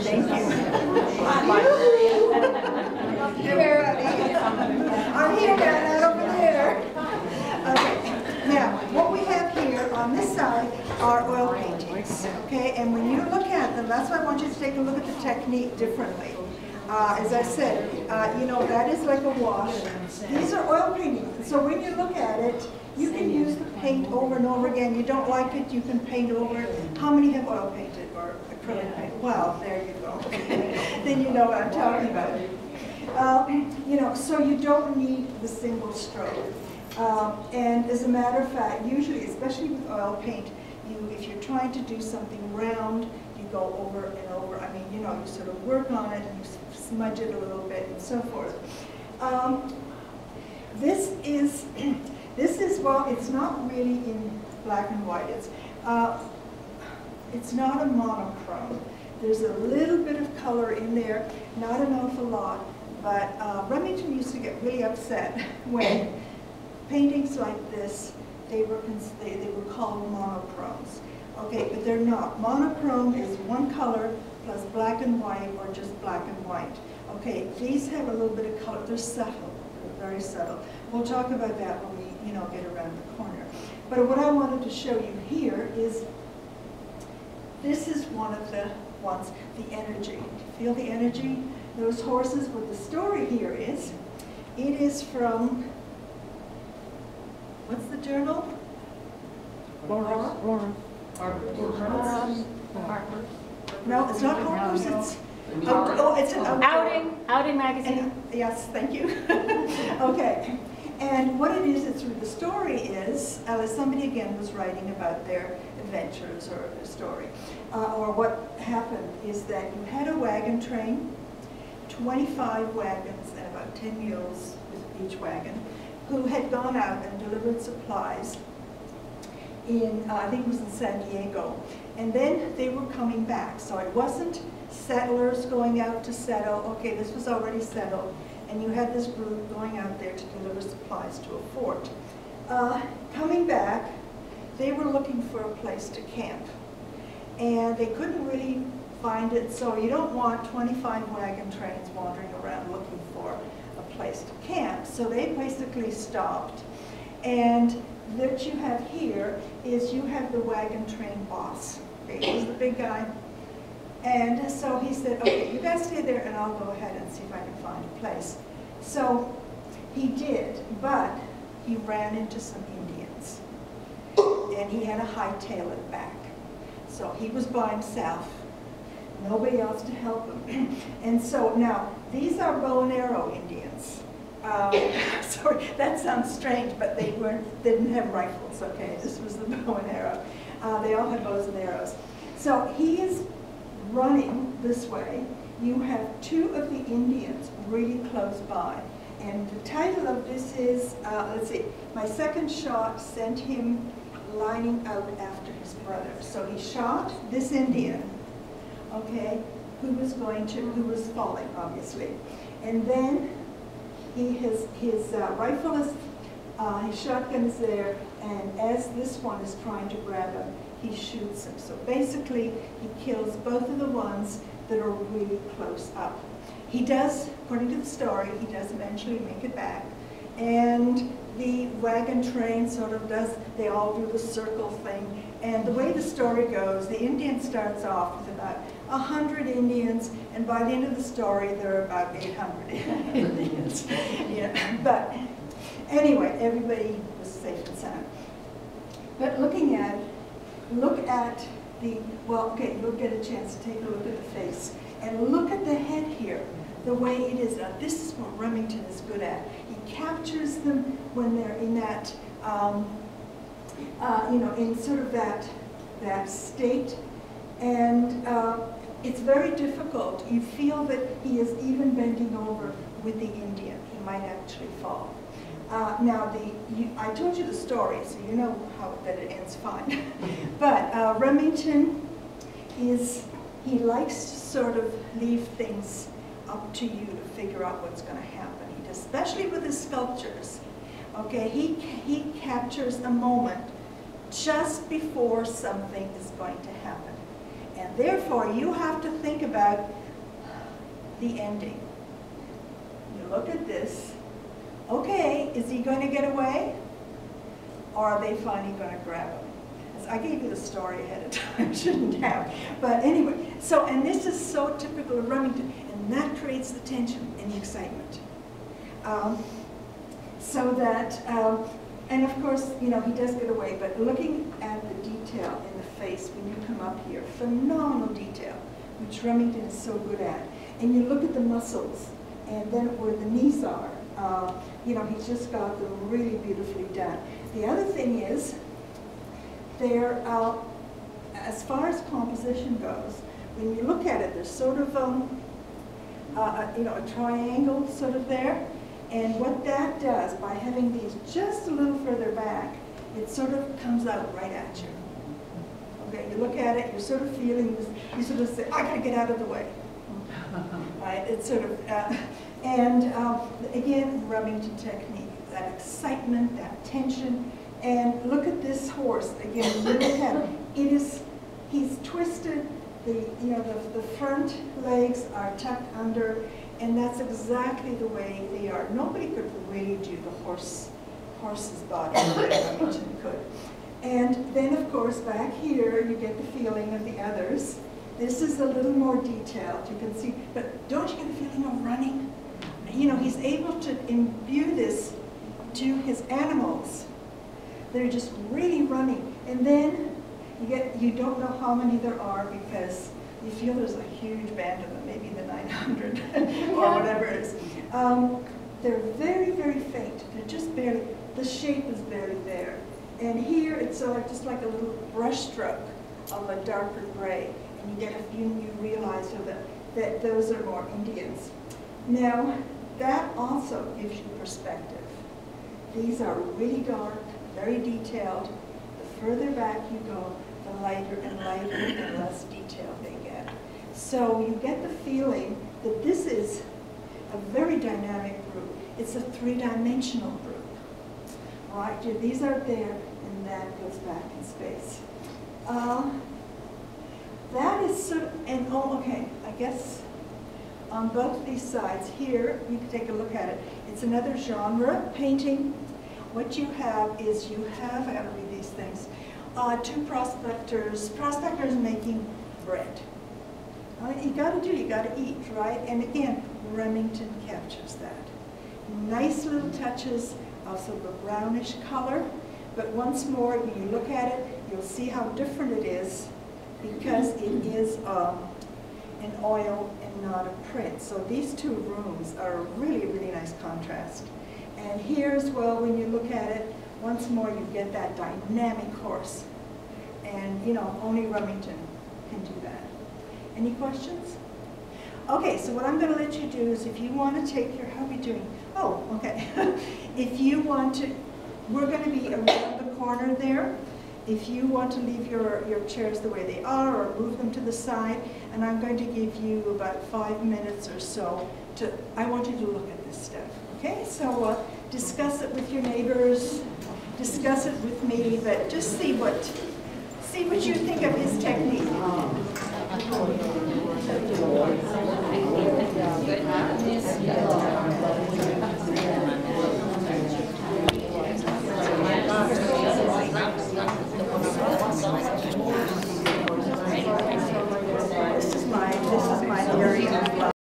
Thank you. I'm here now, not over there. Okay. Now, what we have here on this side are oil paintings. Okay, and when you look at them, that's why I want you to take a look at the technique differently. As I said, you know, that is like a wash. These are oil paintings. So when you look at it, you can use the paint over and over again. You don't like it, you can paint over it. How many have oil painted or acrylic paint? Well, there you go. Then you know what I'm talking about. You know, so you don't need the single stroke. And as a matter of fact, usually, especially with oil paint, if you're trying to do something round, you go over and over. I mean, you know, you sort of work on it and you smudge it a little bit and so forth. This is, well, it's not really in black and white. It's not a monochrome. There's a little bit of color in there, not an awful lot, but Remington used to get really upset when paintings like this, they were called monochromes. Okay, but they're not. Monochrome is one color plus black and white or just black and white. Okay, these have a little bit of color. They're subtle. They're very subtle. We'll talk about that when we, you know, get around the corner. But what I wanted to show you here is, this is one of the ones, the energy. Feel the energy? Those horses, what the story here is, it is from, what's the journal? Lawrence. Harper's. No, it's not Harper's, it's, it's an Outing magazine. Yes, thank you. Okay. And what it is, the story is, somebody again was writing about their adventures or their story. Or what happened is that you had a wagon train, 25 wagons and about 10 mules with each wagon, who had gone out and delivered supplies in, I think it was in San Diego. And then they were coming back. So it wasn't settlers going out to settle. Okay, this was already settled. And you had this group going out there to deliver supplies to a fort. Coming back, they were looking for a place to camp. And they couldn't really find it, so you don't want 25 wagon trains wandering around looking for a place to camp. So they basically stopped. And what you have here is you have the wagon train boss. Okay, he's the big guy. And so he said, okay, you guys stay there and I'll go ahead and see if I can find a place. So he did, but he ran into some Indians. And he had to hightail it back. So he was by himself, nobody else to help him. And so now, these are bow and arrow Indians. Sorry, that sounds strange, but they didn't have rifles, okay? This was the bow and arrow. They all had bows and arrows. So he is running this way. You have two of the Indians really close by. And the title of this is, let's see, my second shot sent him lining out after his brother. So he shot this Indian, okay, who was falling, obviously. And then his rifle is, his shotgun is there, and as this one is trying to grab him, he shoots him. So basically, he kills both of the ones that are really close up. He does, according to the story, he does eventually make it back. And the wagon train sort of does, they all do the circle thing. And the way the story goes, the Indian starts off with about 100 Indians, and by the end of the story, there are about 800 Indians. Yeah. But anyway, everybody was safe and sound. But look at the, well, okay, you'll get a chance to take a look at the face. And look at the head here, the way it is. Now, this is what Remington is good at. He captures them when they're in that, you know, in sort of that state. And it's very difficult. You feel that he is even bending over with the Indian. He might actually fall. Now, I told you the story, so you know that it ends fine. But Remington he likes to sort of leave things up to you to figure out what's going to happen. He does, especially with his sculptures. Okay, he captures a moment just before something is going to happen. therefore, you have to think about the ending. You look at this. Okay, is he going to get away? Or are they finally going to grab him? I gave you the story ahead of time, shouldn't have. But anyway, so, and this is so typical of Remington, and that creates the tension and the excitement. So that, and of course, you know, he does get away, but looking at the detail in the face when you come up here, phenomenal detail, which Remington is so good at. And you look at the muscles, and then where the knees are, you know, he's just got them really beautifully done. The other thing is, they're, as far as composition goes, when you look at it, there's sort of, you know, a triangle sort of there. And what that does, by having these just a little further back, it sort of comes out right at you. Okay, you look at it, you're sort of feeling this, you sort of say, I gotta get out of the way. Right, it's sort of, again, Remington technique, that excitement, that tension. And look at this horse, again, you look at him. It is, he's twisted, the front legs are tucked under, and that's exactly the way they are. Nobody could really do the horse's body that Remington could. And then, of course, back here, you get the feeling of the others. This is a little more detailed, you can see, but don't you get the feeling of running? You know, he's able to imbue this to his animals. They're just really running. And then you don't know how many there are because you feel there's a huge band of them, maybe the 900 or whatever it is. They're very, very faint. They're just barely, the shape is barely there. And here it's just like a little brush stroke of a darker gray. And you realize that those are more Indians. Now, that also gives you perspective. These are really dark, very detailed. The further back you go, the lighter and lighter and less detailed they get. So you get the feeling that this is a very dynamic group. It's a three-dimensional group. Right? These are there, and that goes back in space. That is sort of, and oh, okay, I guess on both these sides here, you can take a look at it. It's another genre, painting. What you have is I gotta read these things, two prospectors making bread. You gotta eat, right? And again, Remington captures that. Nice little touches of sort of a brownish color, but once more, when you look at it, you'll see how different it is because it is an oil and not a print. So these two rooms are a really, really nice contrast. And here as well, when you look at it, once more you get that dynamic horse. And you know, only Remington can do that. Any questions? Okay, so what I'm going to let you do is if you want to take your, how are we doing? Oh, okay. If you want to, we're going to be around the corner there. If you want to leave your chairs the way they are or move them to the side, and I'm going to give you about 5 minutes or so to, I want you to look at this stuff. Okay, so discuss it with your neighbors, discuss it with me, but just see what you think of his technique.